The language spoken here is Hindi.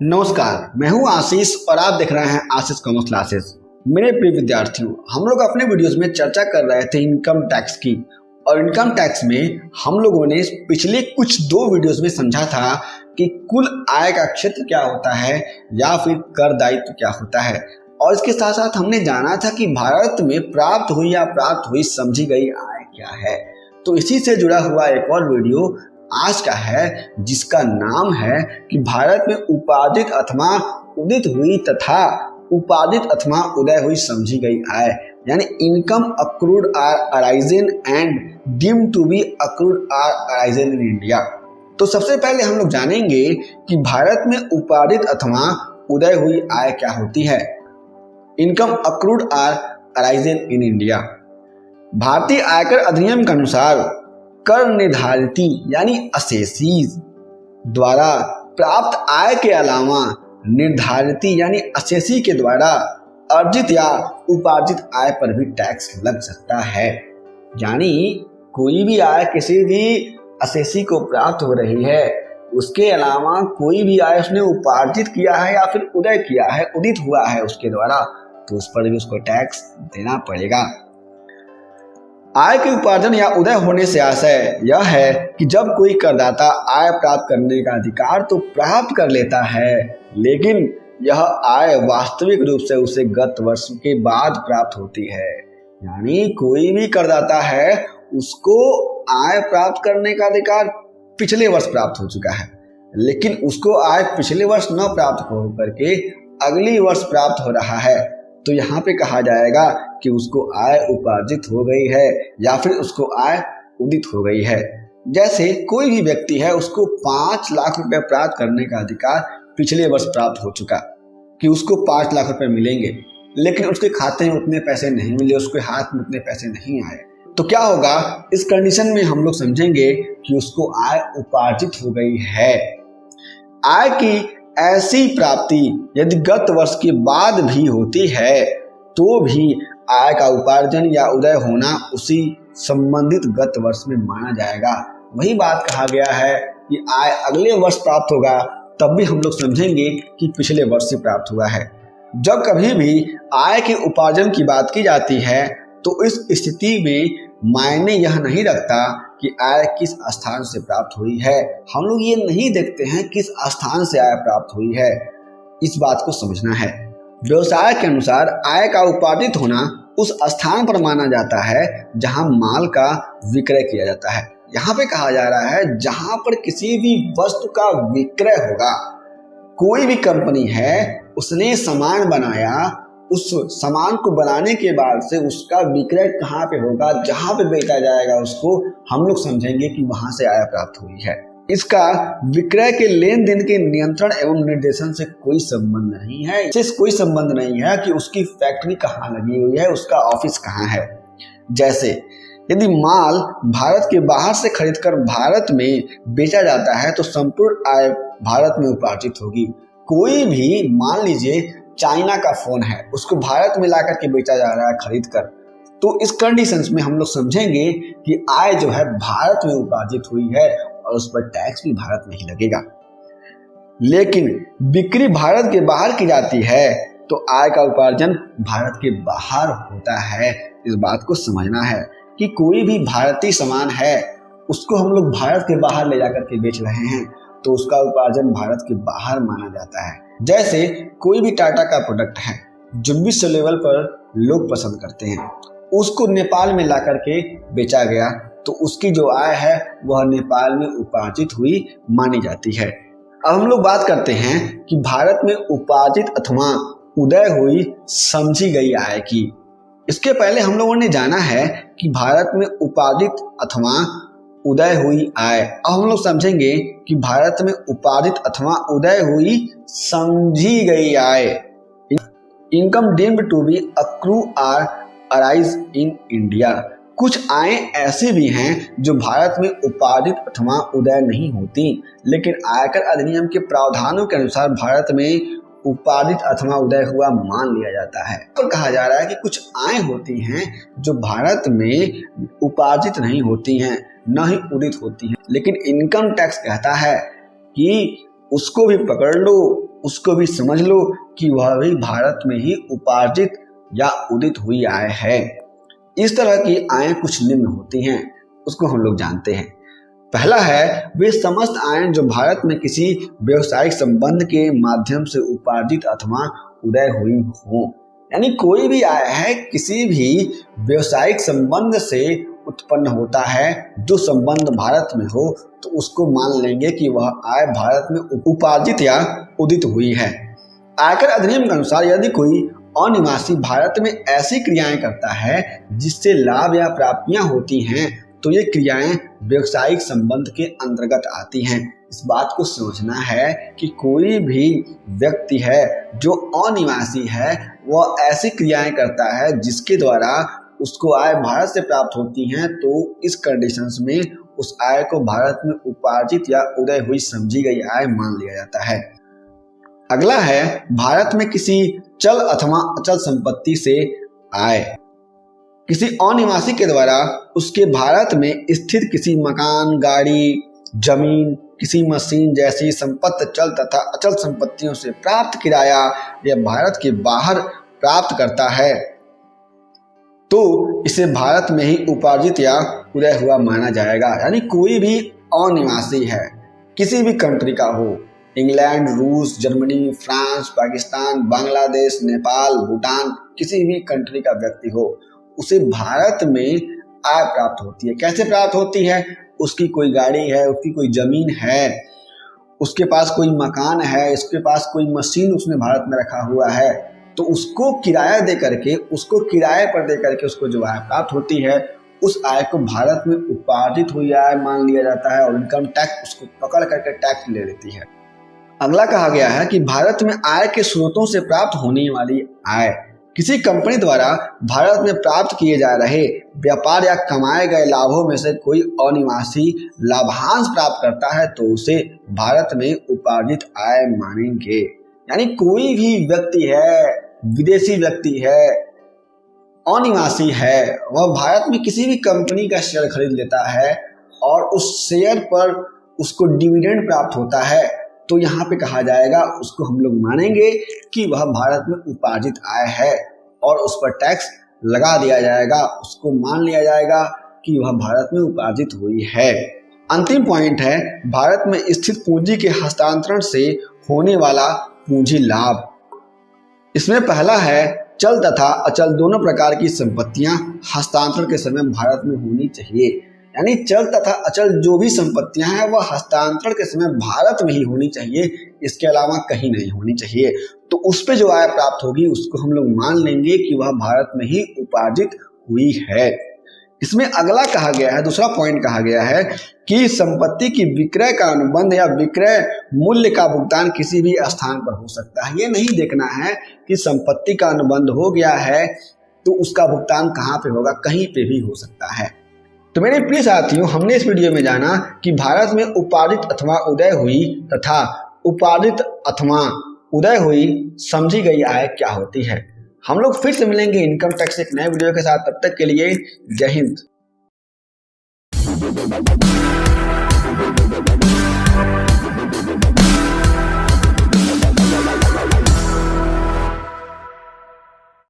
नमस्कार, मैं हूं आशीष और आप देख रहे हैं आशीष कॉमर्स क्लासेस। मेरे प्रिय विद्यार्थियों, हम लोग अपने वीडियोस में चर्चा कर रहे थे इनकम टैक्स की। और इनकम टैक्स में हम लोगों ने पिछले कुछ दो वीडियोस में समझा था कि कुल आय का क्षेत्र क्या होता है या फिर कर दायित्व क्या होता है। और इसके साथ साथ हमने जाना था कि भारत में प्राप्त हुई या प्राप्त हुई समझी गई आय क्या है। तो इसी से जुड़ा हुआ एक और वीडियो आज का है, जिसका नाम है कि भारत में उपार्जित अथवा उदित हुई तथा उपार्जित अथवा उदय हुई समझी गई आय, यानी income accrued or arisen and deemed to be accrued or arisen in India. तो सबसे पहले हम लोग जानेंगे कि भारत में उपार्जित अथवा उदय हुई आय क्या होती है। Income accrued or arisen in India. भारतीय आयकर अधिनियम के अनुसार कर निर्धारित यानी असेसीज द्वारा प्राप्त आय के अलावा निर्धारित यानी असेसी के द्वारा अर्जित या उपार्जित आय पर भी टैक्स लग सकता है। यानी कोई भी आय किसी भी असेसी को प्राप्त हो रही है, उसके अलावा कोई भी आय उसने उपार्जित किया है या फिर उदय किया है, उदित हुआ है उसके द्वारा, तो उस पर भी उसको टैक्स देना पड़ेगा। आय के उपार्जन या उदय होने से आशय यह है कि जब कोई करदाता आय प्राप्त करने का अधिकार तो प्राप्त कर लेता है, लेकिन यह आय वास्तविक रूप से उसे गत वर्ष के बाद प्राप्त होती है। यानी कोई भी करदाता है, उसको आय प्राप्त करने का अधिकार पिछले वर्ष प्राप्त हो चुका है, लेकिन उसको आय पिछले वर्ष न प्राप्त हो करके अगली वर्ष प्राप्त हो रहा है, तो यहाँ पे कहा जाएगा कि उसको आय उपार्जित हो गई है या फिर उसको आय उदित हो गई है। जैसे कोई भी व्यक्ति है, उसको 5 लाख रुपए प्राप्त करने का अधिकार पिछले वर्ष प्राप्त हो चुका कि उसको 5 लाख रुपए मिलेंगे, लेकिन उसके खाते में उतने पैसे नहीं मिले, उसके हाथ में उतने पैसे नहीं आए, तो क्या होगा। इस कंडीशन में हम लोग समझेंगे कि उसको आय उपार्जित हो गई है। आय की ऐसी प्राप्ति यदि गत वर्ष के बाद भी होती है तो भी आय का उपार्जन या उदय होना उसी संबंधित गत वर्ष में माना जाएगा। वही बात कहा गया है कि आय अगले वर्ष प्राप्त होगा, तब भी हम लोग समझेंगे कि पिछले वर्ष से प्राप्त हुआ है। जब कभी भी आय के उपार्जन की बात की जाती है तो इस स्थिति में मायने यह नहीं रखता कि आय किस स्थान से प्राप्त हुई है। हम लोग ये नहीं देखते हैं किस स्थान से आय प्राप्त हुई है, इस बात को समझना है। व्यवसाय के अनुसार आय का उपार्जित होना उस स्थान पर माना जाता है जहां माल का विक्रय किया जाता है। यहाँ पे कहा जा रहा है जहां पर किसी भी वस्तु का विक्रय होगा। कोई भी कंपनी है, उसने सामान बनाया, उस सामान को बनाने के बाद से उसका विक्रय कहाँ पे होगा, जहां पे बेचा जाएगा, उसको हम लोग समझेंगे कि वहां से आय प्राप्त हुई है। इसका विक्रय के लेन देन के नियंत्रण एवं निर्देशन से कोई संबंध नहीं है। इससे कोई संबंध नहीं है कि उसकी फैक्ट्री कहाँ लगी हुई है, उसका ऑफिस कहाँ है। जैसे यदि माल भारत के बाहर से खरीदकर भारत में बेचा जाता है तो संपूर्ण आय भारत में उपार्जित होगी। कोई भी मान लीजिए चाइना का फोन है, उसको भारत में लाकर के बेचा जा रहा है खरीद कर, तो इस कंडीशंस में हम लोग समझेंगे कि आय जो है भारत में उपार्जित हुई है और उस पर टैक्स भी भारत में ही लगेगा। लेकिन बिक्री भारत के बाहर की जाती है तो आय का उपार्जन भारत के बाहर होता है। इस बात को समझना है कि कोई भी भारतीय सामान है, उसको हम लोग भारत के बाहर ले जाकर के बेच रहे हैं तो उसका उपार्जन भारत के बाहर माना जाता है। जैसे कोई भी टाटा का प्रोडक्ट है जो विश्व लेवल पर लोग पसंद करते हैं, उसको नेपाल में ला करके बेचा गया तो उसकी जो आय है वह नेपाल में उपार्जित हुई मानी जाती है। अब हम लोग बात करते हैं कि भारत में उपार्जित अथवा उदय हुई समझी गई आय की। इसके पहले हम लोगों ने जाना है कि भारत में उपार्जित अथवा उदय हुई आय। अब हम लोग समझेंगे कि भारत में उपार्जित अथवा उदय हुई समझी गई आय। Income deemed to be accrue or arise in India. कुछ आय ऐसे भी हैं जो भारत में उपार्जित अथवा उदय नहीं होती, लेकिन आयकर अधिनियम के प्रावधानों के अनुसार भारत में उपार्जित अथवा उदय हुआ मान लिया जाता है। तो कहा जा रहा है कि कुछ आय होती हैं जो भारत में उपार्जित नहीं होती हैं, न ही उदित होती हैं, लेकिन इनकम टैक्स कहता है कि उसको भी पकड़ लो, उसको भी समझ लो कि वह भी भारत में ही उपार्जित या उदित हुई आय है। इस तरह की आयें कुछ निम्न होती हैं, उसको हम लोग जानते हैं। पहला है वे समस्त आयें जो भारत में किसी व्यवसायिक संबंध के माध्यम से उपार्जित अथवा उदय हुई हो। यानी कोई भी आय है किसी भी व्यवसायिक संबंध से उत्पन्न होता है, जो संबंध भारत में हो तो उसको मान लेंगे कि वह आय भारत में उपार्जित या उदित हुई है। आयकर अधिनियम के अनुसार यदि कोई अनिवासी भारत में ऐसी क्रियाएं करता है जिससे लाभ या प्राप्तियां होती हैं तो ये क्रियाएं व्यवसायिक संबंध के अंतर्गत आती हैं। इस बात को समझना है कि कोई भी व्यक्ति है जो अनिवासी है वह ऐसी क्रियाएं करता है जिसके द्वारा उसको आय भारत से प्राप्त होती हैं, तो इस कंडीशंस में उस आय को भारत में उपार्जित या उदय हुई समझी गई आय मान लिया जाता है। अगला है भारत में किसी चल अथवा अचल संपत्ति से आय। किसी अनिवासी के द्वारा उसके भारत में स्थित किसी मकान, गाड़ी, जमीन, किसी मशीन जैसी संपत्ति चल तथा अचल संपत्तियों से प्राप्त किराया या भारत के बाहर प्राप्त करता है तो इसे भारत में ही उपार्जित या उदय हुआ माना जाएगा। यानी कोई भी अनिवासी है, किसी भी कंट्री का हो, इंग्लैंड, रूस, जर्मनी, फ्रांस, पाकिस्तान, बांग्लादेश, नेपाल, भूटान, किसी भी कंट्री का व्यक्ति हो, उसे भारत में आय प्राप्त होती है। कैसे प्राप्त होती है? उसकी कोई गाड़ी है, उसकी कोई जमीन है, उसके पास कोई मकान है, इसके पास कोई मशीन उसने भारत में रखा हुआ है, तो उसको किराया दे करके, उसको किराए पर दे करके उसको जो आय प्राप्त होती है, उस आय को भारत में उपार्जित हुई आय मान लिया जाता है और इनकम टैक्स उसको पकड़ करके टैक्स ले लेती है। अगला कहा गया है कि भारत में आय के स्रोतों से प्राप्त होने वाली आय। किसी कंपनी द्वारा भारत में प्राप्त किए जा रहे व्यापार या कमाए गए लाभों में से कोई अनिवासी लाभांश प्राप्त करता है तो उसे भारत में उपार्जित आय मानेंगे। यानी कोई भी व्यक्ति है, विदेशी व्यक्ति है, अनिवासी है, वह भारत में किसी भी कंपनी का शेयर खरीद लेता है और उस शेयर पर उसको डिविडेंड प्राप्त होता है, तो यहाँ पे कहा जाएगा, उसको हम लोग मानेंगे कि वह भारत में उपार्जित आय है और उस पर टैक्स लगा दिया जाएगा, उसको मान लिया जाएगा कि वह भारत में उपार्जित हुई है। अंतिम पॉइंट है भारत में स्थित पूंजी के हस्तांतरण से होने वाला पूंजी लाभ। इसमें पहला है चल तथा अचल दोनों प्रकार की संपत्तियां हस्तांतरण के समय भारत में होनी चाहिए। यानी चल तथा अचल जो भी संपत्तियां हैं वह हस्तांतरण के समय भारत में ही होनी चाहिए, इसके अलावा कहीं नहीं होनी चाहिए। तो उस पे जो आय प्राप्त होगी उसको हम लोग मान लेंगे कि वह भारत में ही उपार्जित हुई है। इसमें अगला कहा गया है, दूसरा पॉइंट कहा गया है कि संपत्ति की विक्रय का अनुबंध या विक्रय मूल्य का भुगतान किसी भी स्थान पर हो सकता है। ये नहीं देखना है कि संपत्ति का अनुबंध हो गया है तो उसका भुगतान कहाँ पे होगा, कहीं पे भी हो सकता है। तो मेरे प्रिय साथियों, हमने इस वीडियो में जाना कि भारत में उपार्जित अथवा उदय हुई तथा उपार्जित अथवा उदय हुई समझी गई आय क्या होती है। हम लोग फिर से मिलेंगे इनकम टैक्स एक नए वीडियो के साथ। तब तक के लिए जय हिंद।